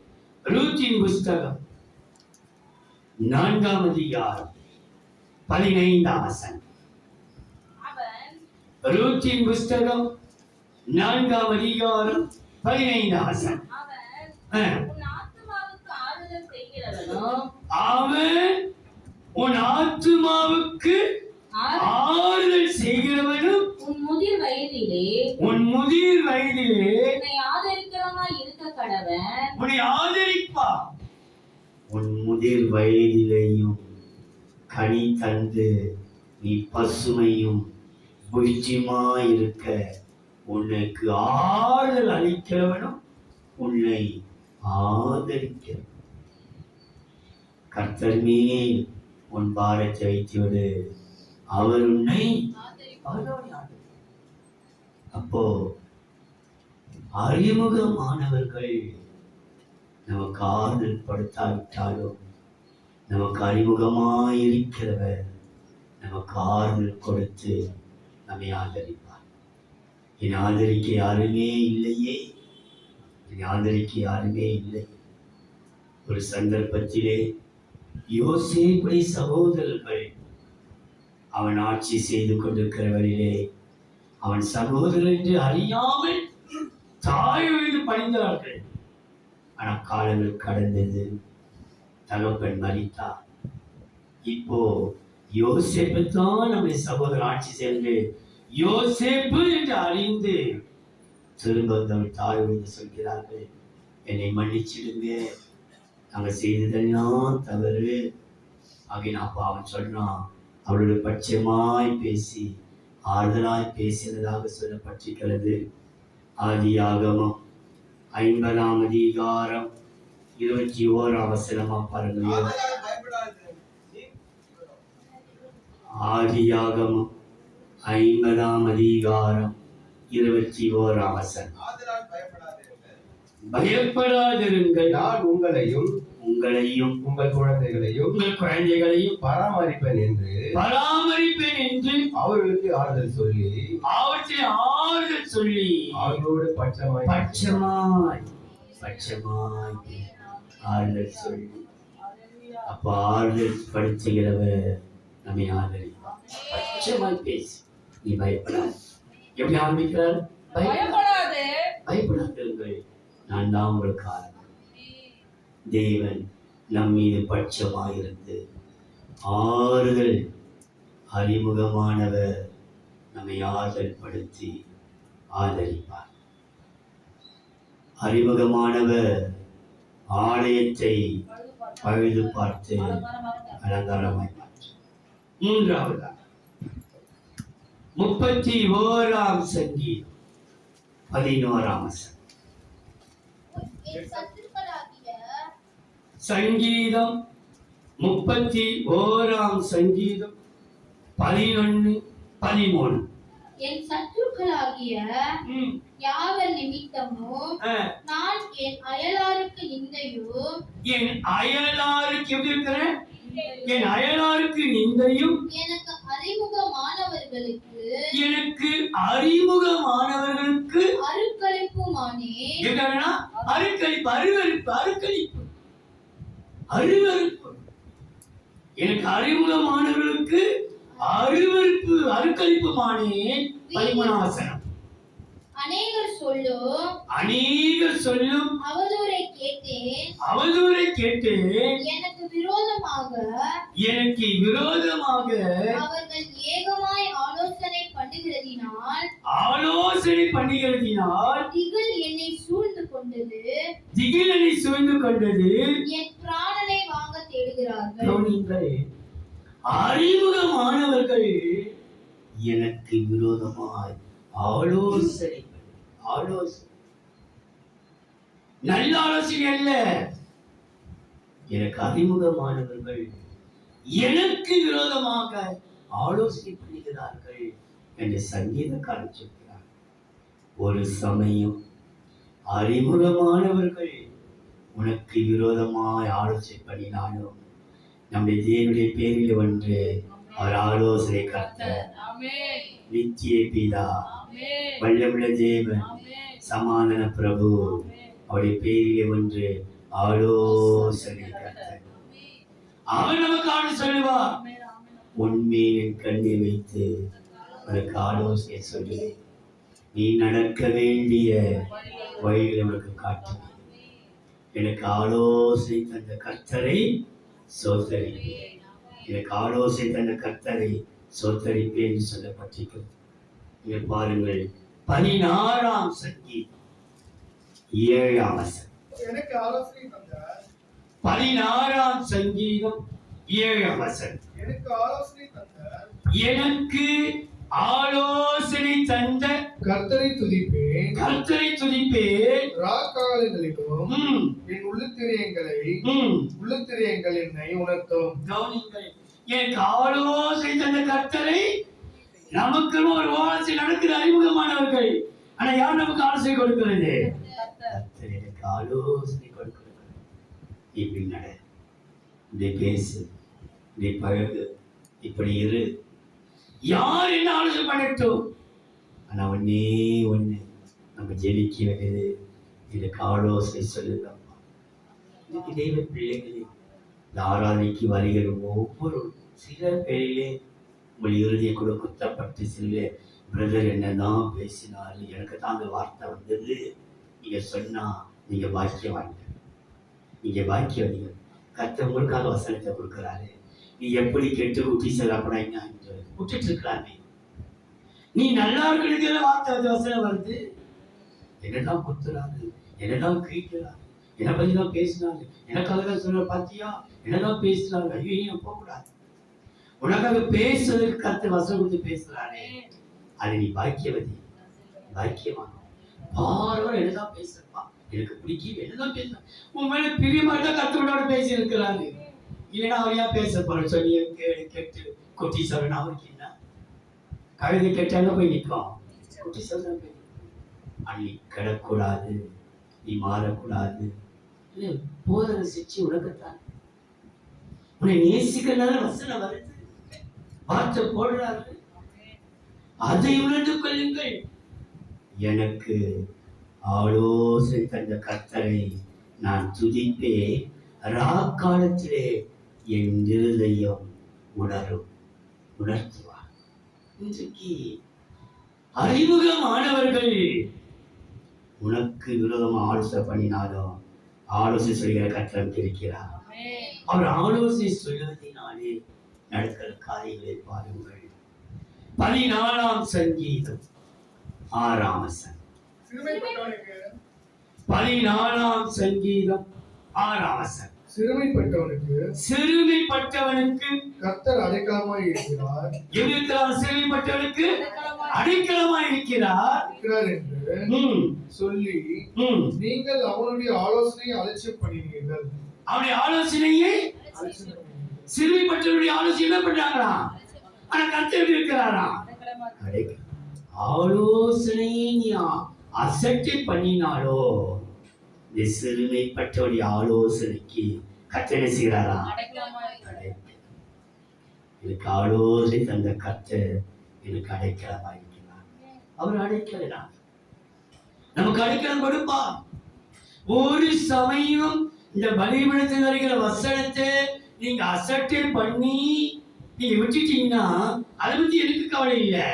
ரூத்தின் புஸ்தகம் 4ஆம் அதிகாரம் 15ஆம் வசனம். ரூத்தின் புஸ்தகம் 4ஆம் அதிகாரம் 15ஆம் வசனம். அவன் அவன் உன் ஆத்துமாவுக்கு ஆறுதல் செய்கிறவனும் உன் முதிர் வயதிலே உன் முதிர் வயதிலே உன்னை ஆதரிக்கிறவனாய் இருக்க கடவன். உன்னை ஆதரிப்பா. உன் முதிர் வயதிலேயும் கனி தந்து நீ பசுமையும் புஷ்டியுமாயிருக்க உனக்கு ஆறுதல் அளிக்கிறவனும் உன்னை ஆதரிக்க. கர்த்தர் மேல் உன் பாரத்தை வைத்துவிடு, அவர் உன்னை ஆதரிப்பார். அப்போ அறிமுகமானவர்கள் நமக்கு ஆறுதல் படுத்தாவிட்டாலும் நமக்கு அறிமுகமாயிருக்கிறவர் நமக்கு ஆறுதல் கொடுத்து நம்மை ஆதரிப்பார். என் ஆதரிக்க யாருமே இல்லையே, என் ஆதரிக்க யாருமே இல்லை. ஒரு சந்தர்ப்பத்திலே யோசேப்புடைய சகோதரர்கள் அவன் ஆட்சி செய்து கொண்டிருக்கிறவரிலே அவன் சகோதரர் என்று அறியாமல் தாய் மீது பணிந்தார்கள். ஆனால் காலங்கள் கடந்தது, தகப்பன் மரித்தார். இப்போ யோசேப்பு தான் நம்முடைய சகோதரர் ஆட்சி செய்து யோசேப்பு என்று அறிந்து திரும்ப தம் தாய் மீது சொல்கிறார்கள், என்னை மன்னிச்சிடுங்க, நாங்கள் செய்ததெல்லாம் தவறு. அப்போ அவன் சொன்னான், அவளோட பட்சமாய் பேசி ஆறுதலாய் பேசினதாக சொல்லப்பட்டிருக்கிறது. ஆதியாகமம் 50ஆம் அதிகாரம் 21ஆம் வசனமா பாருங்க. ஆதியாகமம் 50ஆம் அதிகாரம் 21ஆம் வசனம். பயப்படாதிருங்கள், நான் உங்களையும் உங்கள் குழந்தைகளையும் பராமரிப்பேன் என்று அவர்களுக்கு ஆறுதல் சொல்லி அவர்களோடு பட்சமாய் ஆறுதல் சொல்லி. அப்ப ஆறுதல் படுத்துகிறவர் நம்மை ஆதரிப்பார். பட்சமாய் பேசி, நீ பயப்படாது. எப்படி ஆரம்பிக்கிறார்? பயப்படாதீர்கள், நான் தான் உங்களுக்கு ஆரம்பம். தேவன் நம் மீது பட்சமாயிருந்து ஆறுதல் அறிமுகமானவர் நம்மை ஆறுதல் படுத்தி ஆதரிப்பார். அறிமுகமானவர் ஆலயத்தை பழுது பார்த்து அலங்காரமாய் மாற்று. மூன்றாவதாக 31ஆம் சங்கீதம் 11ஆம் வசனம். என் சத்துருக்களாகிய சங்கீதம் 31ஆம் சங்கீதம் 11, 13. என் சத்துருக்களாகிய யாவர் நிமித்தமும் நான் என் அயலாருக்கு நிந்தையும் என் அயலாருக்கு எப்படி இருக்கிறேன்? என் அயலாருக்கு நிந்தையும் எனக்கு அறிமுகமானவர்களுக்கு அருக்களிப்புமானேன். என்னன்னா அருக்களிப்பு, அருவருப்பு. எனக்கு அறிமுகமானவர்களுக்கு அருக்களிப்புமானேன். 13ஆம் வசனம். அநேகர் சொல்லும் அவதூறை கேட்டேன். எனக்கு விரோதமாக அவர்கள் ஏகமாய் ஆலோசனை பண்ணுகிறதினால் திகில் என்னை சூழ்ந்து கொண்டது. என் பிராணனை வாங்க தேடுகிறார்கள். அறிமுகமானவர்கள் எனக்கு விரோதமாய் ஆலோசனை, நல்ல ஆலோசனை அல்ல. எனக்கு அறிமுகமானவர்கள் எனக்கு விரோதமாக ஆலோசனை பண்ணுகிறார்கள் என்று சங்கீதக்காரன் சொல்கிறார். ஒரு சமயம் அறிமுகமானவர்கள் உனக்கு விரோதமாய் ஆலோசனை பண்ணினாலும் நம்முடைய தேவனுடைய பேரில் ஒன்று அவர் ஆலோசனை கர்த்தர், நித்திய பிதா, வல்லமுள்ள தேவன், சமாதான பிரபு, அவருடைய பேரிலே ஒன்று ஆலோசனை கர்த்தர். அவன் நமக்கு ஆலோசனை சொல்லுவார். உன்மேல் என் கண்ணை வைத்து உனக்கு ஆலோசனை சொல்லுவேன். நீ நடக்க வேண்டிய வழிகளை உனக்கு காட்டுவேன். எனக்கு ஆலோசனை தந்த கர்த்தரை சோதரி. எனக்கு ஆலோசனை தந்த கர்த்தரை சோதரிப்பேன் என்று சொல்லப்பட்டிருக்கிறது. இங்கே பாருங்கள், 16ஆம் சங்கீதம் 7ஆம் வசனம். எனக்கு ஆலோசனை தந்தார். 16ஆம் சங்கீதம் 7ஆம் வசனம். எனக்கு ஆலோசனை தந்தார். எனக்கு ஆலோசனை தந்த கர்த்தரை துதிப்பேன். கர்த்தரை துதிப்பேன். ராக்காலங்களிலும் என் உள்ளத்திரியங்கள் என்னை உணர்த்தும். கவனிங்கள், எனக்கு ஆலோசனை தந்த கர்த்தரை. நமக்கு ஒரு ஆலோசனை நடக்கிற அறிமுகமானவர்கள். ஆனா யார் நமக்கு ஆலோசனை கொடுக்கிறது? கர்த்தர் எனக்கு ஆலோசனை கொடுக்கிறது. இப்படி நட, இப்படி பேசு, இப்படி பழகு, இப்படி இரு. யார் என்ன ஆலோசனை பண்ணட்டும், ஆனா ஒண்ணு நம்ம ஜெயிக்க வேண்டியது, எனக்கு ஆலோசனை சொல்லுங்கப்பா. இன்னைக்கு தெய்வ பிள்ளைகளே, இந்த ஆராதனைக்கு வருகிற ஒவ்வொரு சில பேரிலே உங்கள் இறுதியை கூட குத்தப்பட்டு சில பிரதர் என்னதான் பேசினாரு, எனக்கு தான் அந்த வார்த்தை வந்தது, நீங்க சொன்னா நீங்க பாக்கியவான்கள், நீங்க பாக்கியவதிகள். கர்த்தர் உங்களுக்காக வசனத்தை கொடுக்கிறாரு. நீ எப்படி கெட்டு குட்டி செல்லப்படாங்க விட்டுட்டு இருக்கலாமே. நீ நல்லா இருக்கிற வார்த்தை வசனம் வருது, என்னதான் குத்துறாரு, என்னதான் கேட்கிறாரு, என்னை பத்தி தான் பேசினாரு, எனக்காக தான் சொல்ற பாத்தியா, என்னதான் பேசுறாங்க. ஐயோ நீ போகக்கூடாது, உனக்காக பேசுறதுக்கு கர்த்தர் வசனம் கொடுத்து பேசுறாரு. அது நீ பாக்கியவதி, பாக்கியமான. பாரவர் என்னதான் பேசுறப்பா, எனக்கு பிடிக்கும், என்னதான் பேசுற, உன் மேல பிரியமா தான் கர்த்தரோட பேசி இருக்கிறாரு. இல்லைன்னா அவர் ஏன் பேச போற சொல்லி கேட்டு குட்டி சொல்றேன். அவருக்கு என்ன கவிதை கேட்டாலும் போய் நிற்கும், குட்டி சொல்றேன். அள்ளி கிடக்கூடாது, நீ மாறக்கூடாது. போதனை சிச்சு உனக்குத்தான், உன்னை நேசிக்கிறதுனால வசனம் வருது, வார்த்தை போடுறாரு. அதை உணர்ந்து கொள்ளுங்கள். எனக்கு ஆலோசனை தந்த கர்த்தரை நான் துதிப்பேன். ராக்காலத்திலே என் இருதயம் உணர்த்துவார். இன்றைக்கு அறிமுகமானவர்கள் உனக்கு விரோதமாக ஆலோசனை பண்ணினாலும் ஆலோசனை சொல்கிற கர்த்தர் இருக்கிறார். அவர் ஆலோசனை சொல்வதனாலே நடக்கிற காரியங்களை பாருங்கள். 14ஆம் சங்கீதம் 6ஆம் வசனம். 14ஆம் சங்கீதம் 6ஆம் வசனம். சிறுமைப்பட்டவனுக்கு கர்த்தர் அடைக்கலமாய் இருக்கிறார். சிறுமைப்பட்டவனுக்கு அடைக்கலமாய் இருக்கிறார் என்று சொல்லி நீங்கள் அவனுடைய ஆலோசனையை அலட்சியம் பண்ணினீர்கள். அவனுடைய ஆலோசனையை சிறுமைப்பட்டவனுடைய ஆலோசனை என்ன பண்றாங்களா, ஆனா கர்த்தர் இருக்கிறாரா? ஆலோசனையை நீ அசட்டை பண்ணினாலோ இந்த சிறுமைப்பட்டவனுடைய ஆலோசனைக்கு கர்த்தர் செய்கிறாரா? எனக்கு ஆலோசனை தந்த கர்த்தர் எனக்கு அடைக்கலமாயிருக்கிறார். அவர் அடைக்கலாம், நமக்கு அடைக்கலம் கொடுப்பார். ஒரு சமயம் இந்த பலிபீடத்தில் வருகிற வசனத்தை நீங்க அசட்டை பண்ணி நீங்க விட்டுட்டீங்கன்னா அதை பத்தி எனக்கு கவலை இல்லை.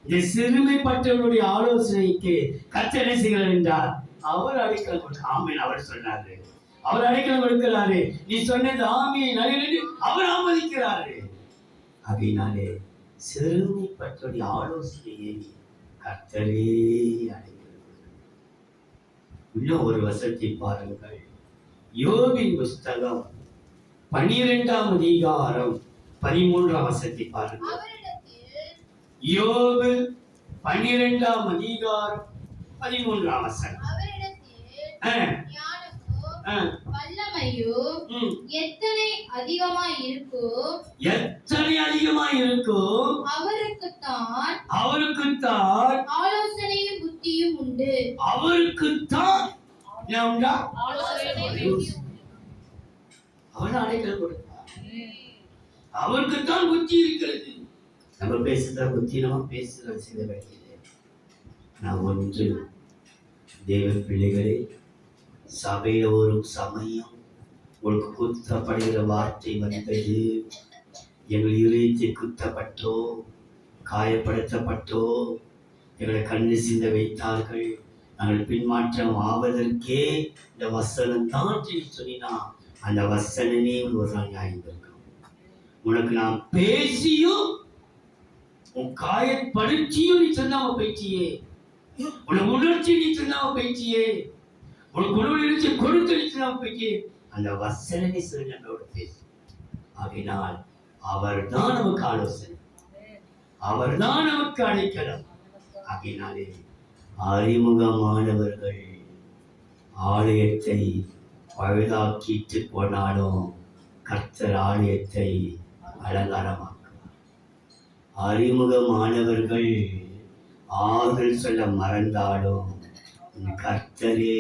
இந்த சிறுமைப்பட்டவனுடைய ஆலோசனைக்கு கர்த்தர் என்ன செய்கிறார் என்றால் அவர் அடைக்கலம் கொடுக்க. ஆமீன், அவர் சொன்னாரு, அவர் அடைக்கலம் கொடுக்கிறாரு. நீ சொன்னது ஆமீன் அவர் ஆமதிக்கிறாரு. அப்படின்னாலே சிறுமைப்பட்டவனுடைய ஆலோசனையை கர்த்தரே அடைக்கிறது. இன்னும் ஒரு வசனத்தை பாருங்கள். யோபின் புஸ்தகம் 12ஆம் அதிகாரம் 13ஆம் வசனத்தை பாருங்கள். யோபு 12ஆம் அதிகாரம் 13ஆம் வசனம். எத்தனை அதிகமாய் இருக்கோ அவருக்குத்தான் ஆலோசனையும் புத்தியும் உண்டு. அவருக்குத்தான் அவன் அடைக்கலம் கொடுத்தார். அவருக்குத்தான் புத்தி இருக்கிறது. நம்ம பேசுற புத்தி நம்ம பேசுற சில வேலையிலே நான் ஒன்று தேவ பிள்ளைகளே, சபையில ஒரு சமயம் உங்களுக்கு குத்தப்படுகிற வார்த்தை வந்தது. எங்கள் இதயத்தை குத்தப்பட்டோ காயப்படுத்தப்பட்டோ எங்களை கண்ணு சிந்த வைத்தார்கள். நாங்கள் பின்மாற்றம் ஆவதற்கே இந்த வசனம் தான் சொன்னா அந்த வசனமே ஒரு நாள் நியாயம் இருக்கும். உனக்கு நான் பேசியும் உன் காயப்படுத்தியும் நீ சொல்லாம போயிட்டியே, உனக்கு உணர்ச்சி நீ சொல்லாம போயிட்டியே, உனக்கு உணர்ச்சி கொடுத்து நீ சொல்லாம போயிட்டியே, அந்த வசனமே சொல்லி நம்மளோட பேசு. ஆகையினால் அவர்தான் நமக்கு ஆலோசனை, அவர்தான் நமக்கு அழைக்கலாம். ஆகையினாலே அறிமுகமானவர்கள் ஆலயத்தை பழுதாக்கிட்டு போனாலும் கர்த்தர் ஆலயத்தை அலங்காரமாக்குவார். அறிமுகமானவர்கள் ஆறுதல் சொல்ல மறந்தாலும் கர்த்தரே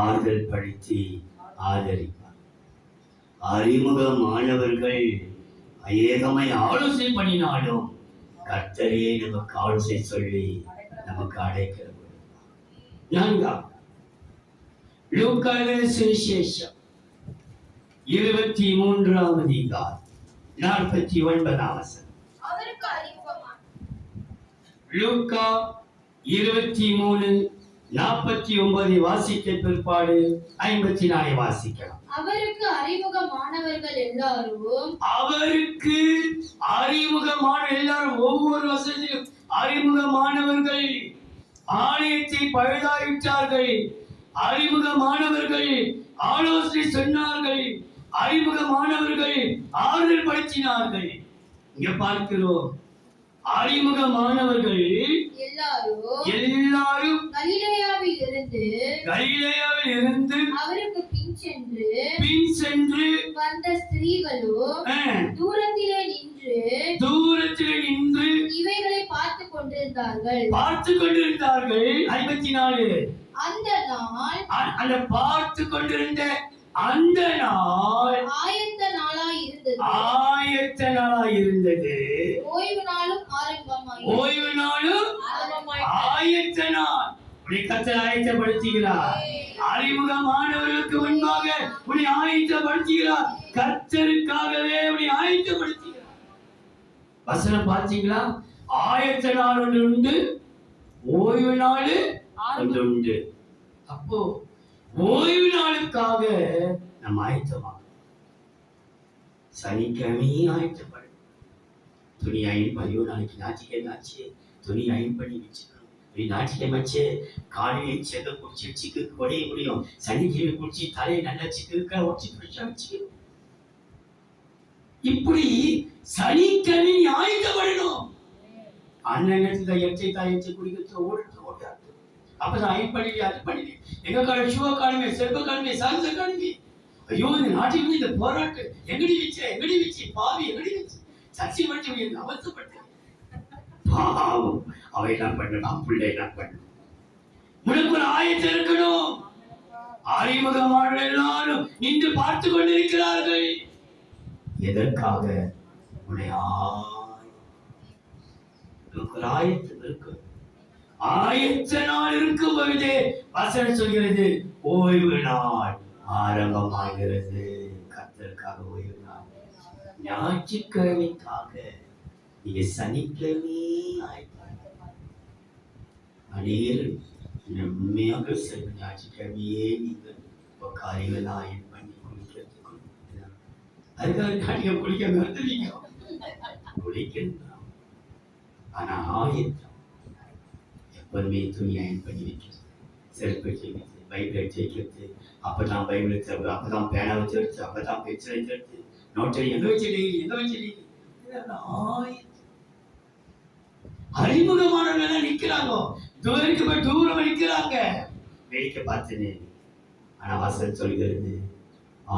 ஆறுதல் படுத்தி ஆதரிப்பார். அறிமுகமானவர்கள் ஏகமை ஆலோசனை பண்ணினாலும் கர்த்தரே நமக்கு ஆலோசனை சொல்லி நமக்கு அழைக்கிறது. நான்காம் லூக்கா சுவிசேஷம் 23ஆம் அதிகாரம் 49ஆம் வசனம். அவருக்கு அறிமுகமான லூக்கா 23:49 வாசிக்க பிற்பாடு 54 வாசிக்கலாம். அவருக்கு அறிமுகமானவர்கள் எல்லாரும் அவருக்கு அறிமுகமான எல்லாரும், ஒவ்வொரு வசனத்திலும் அறிமுகமானவர்கள் ஆலயத்தை பழுதாயிட்டார்கள், அறிமுகமானவர்கள் ஆலோசனை சொன்னார்கள், அறிமுகமானவர்கள் ஆறுதல் படுத்தினார்கள். இங்க பார்க்கிறோம், அறிமுகமானவர்கள் எல்லாரும் கலிலேயாவில் இருந்து அவருக்கு பின் சென்று வந்த ஸ்திரீகளும் தூரத்திலே நின்று இவைகளை பார்த்து கொண்டிருந்தார்கள். 54 அந்த நாள் அந்த பார்த்து கொண்டிருந்த அந்த நாள் ஆயத்த நாளாய் இருந்தது. ஓய்வு நாளும் ஆயத்த நாள். உன்னை கர்த்தர் ஆயத்தப்படுத்துகிறார். அறிமுகமானவர்களுக்கு முன்பாக உன்னை ஆயத்தப்படுத்துகிறார். கர்த்தருக்காகவே உன்னை ஆயத்தப்படுத்துகிறார். வசனம் பார்த்தீங்களா? ஆயத்த நாள் ஒன்று உண்டு, ஓய்வு நாள் ஒன்று உண்டு. அப்போ ஓய்வு நாளுக்காக நம்ம ஆயத்தமாக சனிக்கிழமையே ஆயத்தப்படும். துணி அயன் பண்ணி, நாளைக்கு ஞாயிற்றுக்கிழமை ஆச்சு, துணி அயன் பண்ணி வச்சுக்கணும். ஞாயிற்றுக்கிழமை ஆச்சு, காலையில செக்க குடிச்சு சிக்கு குடைய முடியும், சனிக்கிழமை குடிச்சு தலையை நல்லா சிக்கு உடச்சி ஃப்ரெஷ்ஷாக வச்சுக்கணும். இப்படி சனிக்கிழமை ஆயத்தப்படணும். அண்ணன் எச்சை தாயச்சு குடிக்கிறது ஓடுறது. அப்பதான் அயன் பண்ணி அது பண்ணி எங்க கால ஷூ காணுமே, செருப்பு காணுமே, சால்ச காணுமே. ஐயோ, இந்த நாட்டில் இந்த போராட்டம் எங்கடி வச்சு பாவி எங்கடி வச்சு சர்ச்சை படிச்சு அவசப்பட்டேன். பாவம், அவை என்ன பண்ணணும், பிள்ளை என்ன பண்ணணும். உனக்கு ஒரு ஆயத்தம் இருக்கணும். அறிமுகமான எல்லாரும் நின்று பார்த்து கொண்டிருக்கிறார்கள். எதற்காக? உன்னை ஒரு ஆயத்தம் இருக்கு. ஆயத்த நாள் இருக்கும் பொழுதே வசனம் சொல்கிறது, ஓய்வு நாள் ஆரம்பமாகிறது. கர்த்தருக்காக ஓய்வு நாள். ஞாயிற்றுக்கிழமைக்காக நீங்க சனிக்கிழமை அநேகர் உண்மையாக ஞாயிற்றுக்கிழமையே நீங்கள் காரியங்கள் ஆயன் பண்ணி குளிக்கிறதுக்கு அதுக்காக காரியம் குளிக்க மறுத்துவீங்க. குளிக்கணும், ஆனா ஆயத்தம் எப்போதுமே துணி அயன் பண்ணி வைக்கிறது, செருப்பு வைக்கிறது, பைபிளை வைக்கிறது. அப்பதான் பைபிளை தருவது, அப்பதான் பேனாவை தெரிச்சு, அப்பதான் பென்சிலை தெரிச்சு, நோட்டை எங்க வச்சு அறிமுகமானவர்கள் நிக்கிறாங்க, தூரம் நிக்கிறாங்க, வேடிக்கை பார்த்துன்னு. ஆனா வசனம் சொல்கிறது,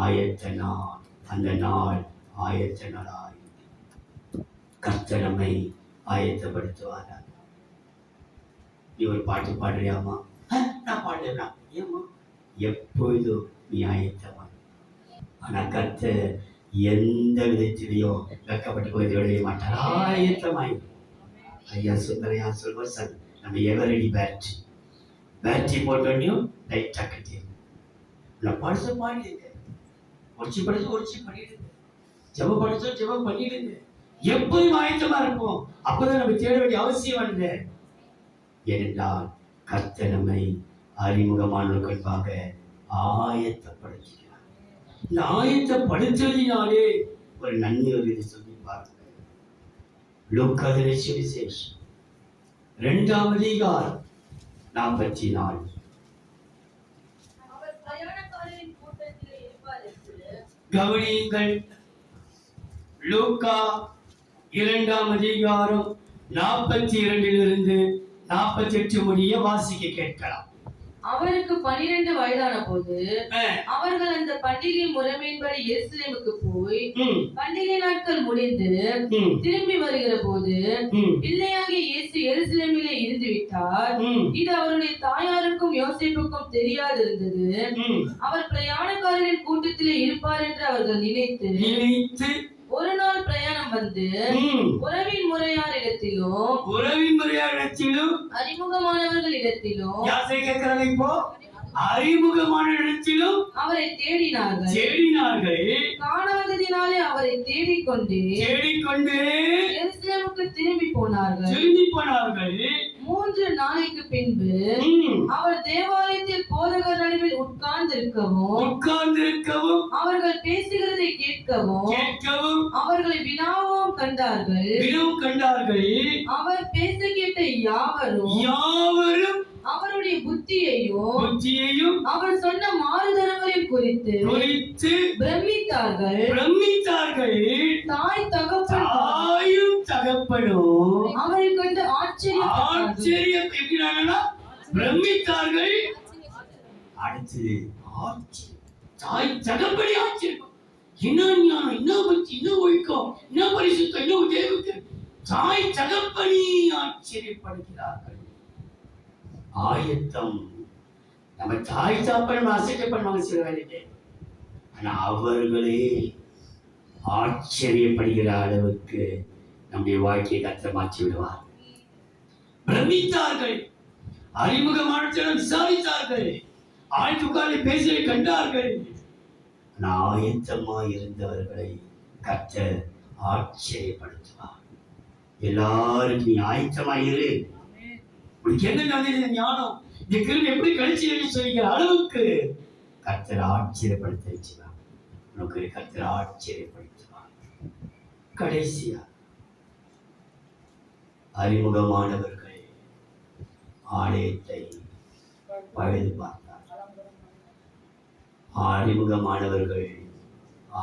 ஆயத்த நாள், அந்த நாள் ஆயத்த நாள். கர்த்தர் நம்மை ஆயத்தப்படுத்துவாரா? நீ ஒரு பாட்டு பாடுறியாமா? நான் பாடுறேன். ஏமா? எப்பொழுதும் நீ ஆயத்தமா. ஆனா கர்த்தர் எந்த விதத்திலையும் வெக்கப்பட்டு போய் விளைய மாட்டார். ஆயத்தமாய் ஐயா சுந்தரையா சொல்வார், சார் நம்ம எவரடி பேட்டரி போட்டோன்னையும் லைட்டாக கட்டிடுங்க. நான் படுத்த பாடிடுங்க, ஒடிச்சு பண்ணிடுங்க, ஜெபம் படிச்சோம் ஜெபம் பண்ணிடுங்க. எப்போதும் ஆயத்தமா இருப்போம். அப்பதான் நம்ம தேட வேண்டிய அவசியம் இல்லை. ஏனென்றால் கர்த்தர் நம்மை அறிமுகமானவர்களுக்காக ஆயத்தப்படுத்துகிறார். இந்த ஆயத்தப்படுத்துவதினாலே ஒரு நன்மை வருது சொல்லி பாருங்க. லூக்கா சுவிசேஷம் 2ஆம் அதிகாரம் 44. அவர் பிரயாணக்காரரின் கூட்டத்திலே இருப்பார் என்று கவனியுங்கள். லூக்கா 2ஆம் அதிகாரம் 42 48 முடிய வாசிக்க கேட்கலாம். அவருக்கு 12 வயதான போது அஹ், அவர்கள் அந்த பண்டிகை முறைமையின்படி எருசலேமுக்கு போய் ம், பண்டிகை நாட்கள் முடிந்து ம், திரும்பி வருகிற போது ம், பிள்ளையாகிய இயேசு எருசலேமிலே இருந்து விட்டார். ம், இது அவருடைய தாயாருக்கும் யோசேப்புக்கும் தெரியாதிருந்தது. ம். அவர் பிரயாணக்காரரின் கூட்டத்திலே இருப்பார் என்று அவர்கள் நினைத்து ஒரு நாள் பிரயாணம் வந்து ம், உறவின் முறையாரிடத்திலும் உறவின் முறையாடத்திலும் அறிமுகமானவர்களிடத்திலும் யாசை கேட்கிறாங்க. இப்போ அறிமுகமான இடத்திலும் அவரை தேடினார்கள். தேடினார்கள். காணாததினாலே அவரை தேடிக்கொண்டு தேடிக்கொண்டு எருசலேமுக்கு திரும்பி போனார்கள். திரும்பி போனார்கள். 3 நாளைக்கு பின்பு ம், அவர் தேவாலயத்தில் போதகர் நடுவில் உட்கார்ந்திருக்கவும் உட்கார்ந்திருக்கவும் அவர்கள் பேசுகிறதை கேட்கவும் கேட்கவும் அவர்களை வினாவும் கண்டார்கள். வினவும் கண்டார்கள். அவர் பேச கேட்ட யாவரும் யாவரும் அவருடைய புத்தியையும் புத்தியையும் அவர் சொன்ன மாறுதரங்களையும் குறித்து குறித்து பிரமித்தார்கள். பிரமித்தார்கள். தாய் தகப்பன் தாயும் தகப்பனும் அவரை கண்டு ஆச்சரியப்பட்டார்கள். ஆச்சரியம் எப்படின்னா பிரமித்தார்கள். அடுத்தது ஆச்சரியம். தாய் தகப்பனே ஆச்சரியம். என்ன ஞானம், என்ன பக்தி, என்ன ஒழுக்கம், என்ன பரிசுத்தம், என்ன தேவத்தை. தாய் தகப்பனே ஆச்சரியப்படுகிறார்கள். ஆயத்தம். நம்ம தாய் தகப்பன் அசைக்கப்படுவாங்க சில வேலைக்கு. ஆனா அவர்களே ஆச்சரியப்படுகிற அளவுக்கு நம்முடைய வாழ்க்கையை கர்த்தர் மாற்றி விடுவார். பிரமித்தார்கள். அறிமுகமான விசாரித்தார்கள். ஆழ்த்துக்காரை பேசியை கண்டார்கள். ஆயத்தமாய் இருந்தவர்களை கர்த்தர் ஆச்சரியப்படுத்துவார். எல்லாருக்கும் நீ ஆயத்தமாயிரு. உனக்கு என்ன நடந்தது ஞானம், இந்த கிருபை எப்படி கழிச்சு சொல்லிக்கிற அளவுக்கு கர்த்தர் ஆச்சரியப்படுத்த வச்சுதான் உனக்கு கர்த்தர் ஆச்சரியப்படுத்துவார். கடைசியா அறிமுகமானவர்கள் ஆலயத்தை பழுது பார்த்தார். அறிமுகமானவர்கள்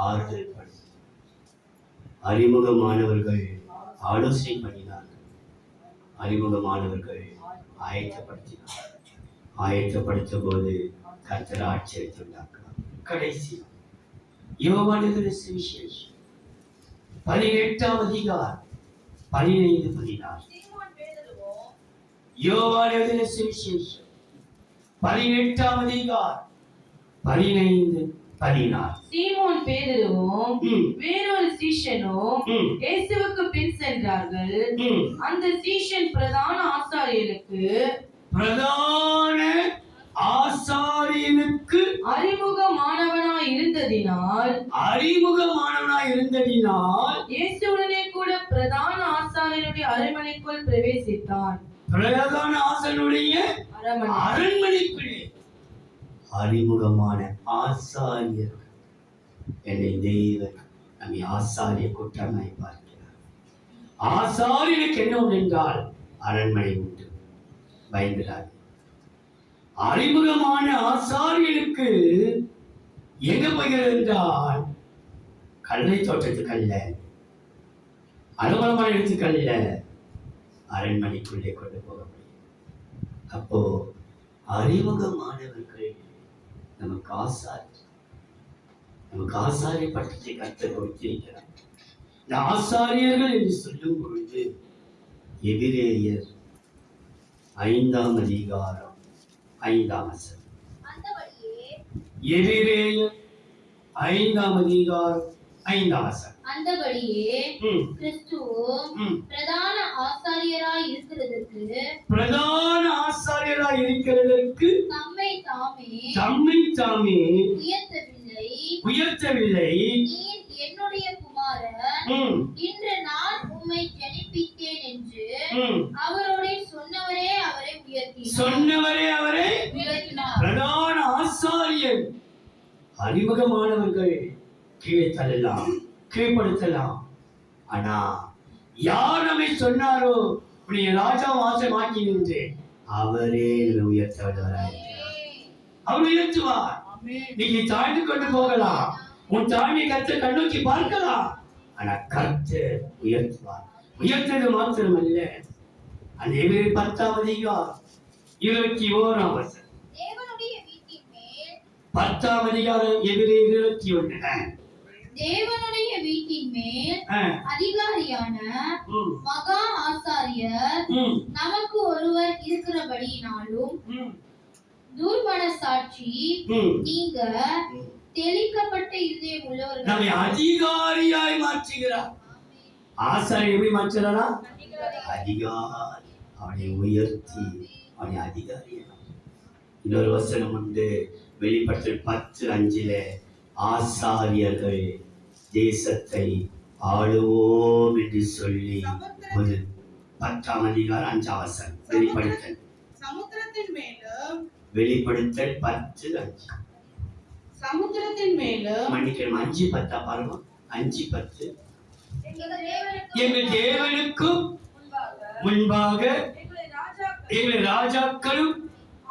ஆறுதல் படுத்த, அறிமுகமானவர்கள் ஆலோசனை பண்ணினார்கள். அறிமுகமானவர்கள் ஆயத்தப்படுத்தினார். ஆயத்தப்படுத்தும் போது கர்த்தர் ஆச்சரியத்துள்ளார். கடைசி யோவான் எழுதின சுவிசேஷம் 18ஆம் அதிகாரம் 15-16. யோவான் எழுதின சுவிசேஷம் 18ஆம் அதிகாரம் 15-16. சீமோன் பேதுருவும் ம், வேறொரு சீஷனும் ம், இயேசுவுக்கு பின் சென்றார்கள். ம். அந்த சீஷன் பிரதான ஆசாரியனுக்கு பிரதான ஆசாரியனுக்கு அறிமுகமானவனாய் இருந்ததினால் இயேசுவுடனே கூட பிரதான ஆசாரியனுடைய அரண்மனைக்குள் பிரவேசித்தான். பிரதான ஆசாரியனுடைய அரண்மனை. அரண்மனைக்குள்ளே அறிமுகமான ஆசாரியர். என்னை தெய்வன் நம்மை ஆசாரிய குற்றமாய் பார்க்கிறார். ஆசாரியனுக்கு என்ன உண்டு என்றால் அரண்மனை உண்டு. பயந்துடாது. அறிமுகமான ஆசாரியனுக்கு எங்க போகிறது என்றால் கல்லை தோட்டத்துக்கு அல்ல, அலுவலமான இடத்துக்கு அல்ல, அரண்மனைக்குள்ளே கொண்டு போக முடியும். அப்போ அறிமுகமானவர்கள் நமக்கு ஆசாரிய பட்டத்தை கர்த்தர் கொடுத்திருக்கிறார். இந்த ஆசாரியர்கள் என்று சொல்லும் பொழுது எபிரேயர் 5ஆம் அதிகாரம் 5ஆம் வசனம். எபிரேயர் 5ஆம் அதிகாரம் 5ஆம் வசனம். அந்தபடியே ம், கிறிஸ்துவும் ம். பிரதான ஆசாரியராய் இருக்கிறதற்கு பிரதான ஆசாரியராய் இருக்கிறதற்கு தம்மை தாமே உயர்த்தவில்லை. நீர் என்னுடைய குமாரன், ம், இன்று நான் உம்மை ஜனிப்பித்தேன் என்று ம். அவரோட சொன்னவரே அவரை சொன்னவரே அவரை உயர்த்தினார். பிரதான ஆசாரியர் அறிமுகமானவர்கள் கீழே தள்ளலாம், கீழ்ப்படுத்தலாம். ஆனா யார் நம்மை சொன்னாரோ உன்னை ராஜா வாசமாக்கி நின்று அவரே உயர்த்தவராய் அவர் உயர்த்துவார். நீங்க தாழ்ந்து கொண்டு போகலாம், உன் தாழ்மை கர்த்தர் கண்ணோக்கி பார்க்கலாம், ஆனா கர்த்தர் உயர்த்துவார். உயர்த்தது மாத்திரமல்ல, அந்த எபிரேயர் 10ஆம் அதிகாரம் 21ஆம் வசனம், தேவனுடைய வீட்டின் மேல் 10ஆம் அதிகாரம் எபிரேயர் 21. தேவனுடைய வீட்டின் மேல் அதிகாரியான ம், மகா ஆசாரியர் ம், நமக்கு ஒருவர் இருக்கிறபடியினாலும் ம், துர்மனசாட்சி ம். நீங்க தெளிக்கப்பட்ட இதயம் உள்ளவர்கள் நம்மை அதிகாரியாய் மாற்றுகிறார். ஆசாரி எப்படி மாற்றுறாரா? அதிகாரி. அவனை உயர்த்தி அவனை அதிகாரி. இன்னொரு வசனம் உண்டு, வெளிப்படுத்தல் 10:5, ஆசாரியர்கள் தேசத்தை ஆளுவோம் என்று சொல்லி, ஒரு 10ஆம் அதிகாரம் 5ஆம் வசனம், வெளிப்படுத்தல் சமுத்திரத்தின் மேலும் 10:5. சமுத்திரத்தின் மேலும் மன்னிக்கணும், 5:10 பாருங்க, 5:10. எங்கள் எங்கள் தேவனுக்கும் முன்பாக எங்களை ராஜாக்களும்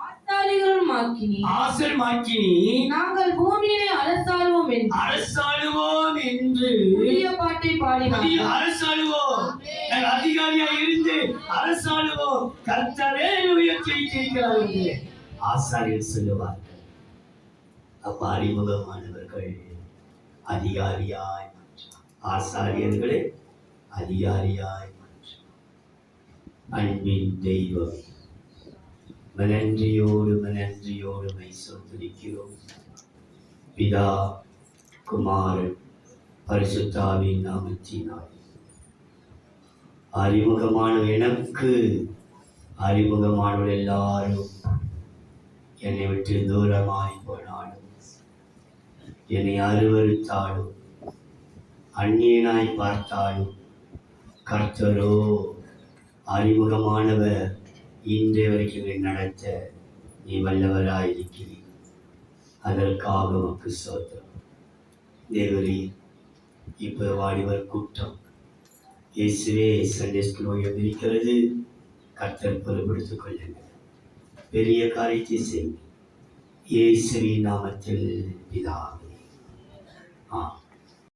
ஆசாரிகளும் ஆக்கினி ஆசல்மாக்கினி நாங்கள் பூமியிலே அரசாளுவோம் என்று அரசாளுவோம் என்று புதிய பாட்டை பாடினார். அரசாளுவோம். நாங்கள் அதிகாரியாக இருந்து அரசாளுவோம். கர்த்தரே உயர்த்தி வைத்திருக்கிறார் என்று ஆசாரியர் சொல்லுவார்கள். அப்ப அறிமுகமானவர்கள் அதிகாரியாய் மாற்றுவார். ஆசாரியர்களே அதிகாரியாய் மாற்றுவார். அன்பின் தெய்வம், மனன்றியோடு சோதரிக்கிறோம். பிதா, குமாரன், பரிசுத்தாவின் நாமத்தினால் அறிமுகமான எனக்கு அறிமுகமானவர்கள் எல்லாரும் என்னை விட்டு தூரமாய் போனாலும், என்னை அருவருத்தாலும், அந்நியனாய் பார்த்தாலும், கர்த்தரோ அறிமுகமானவர் இன்றைய வரைக்கும் நடத்த நீ வல்லவராயிருக்கிறீர். அதற்காக உமக்கு ஸ்தோத்திரம். தேவரே, இப்போ வாலிபர் கூட்டம் இயேசுவே சண்டே ஸ்கூல் இருக்கிறது. கர்த்தர் பொறுப்படுத்திக் கொள்ளுங்கள். பெரிய காரியத்தை செய்யுங்கள். இயேசுவின் நாமத்தில் பிதாவே.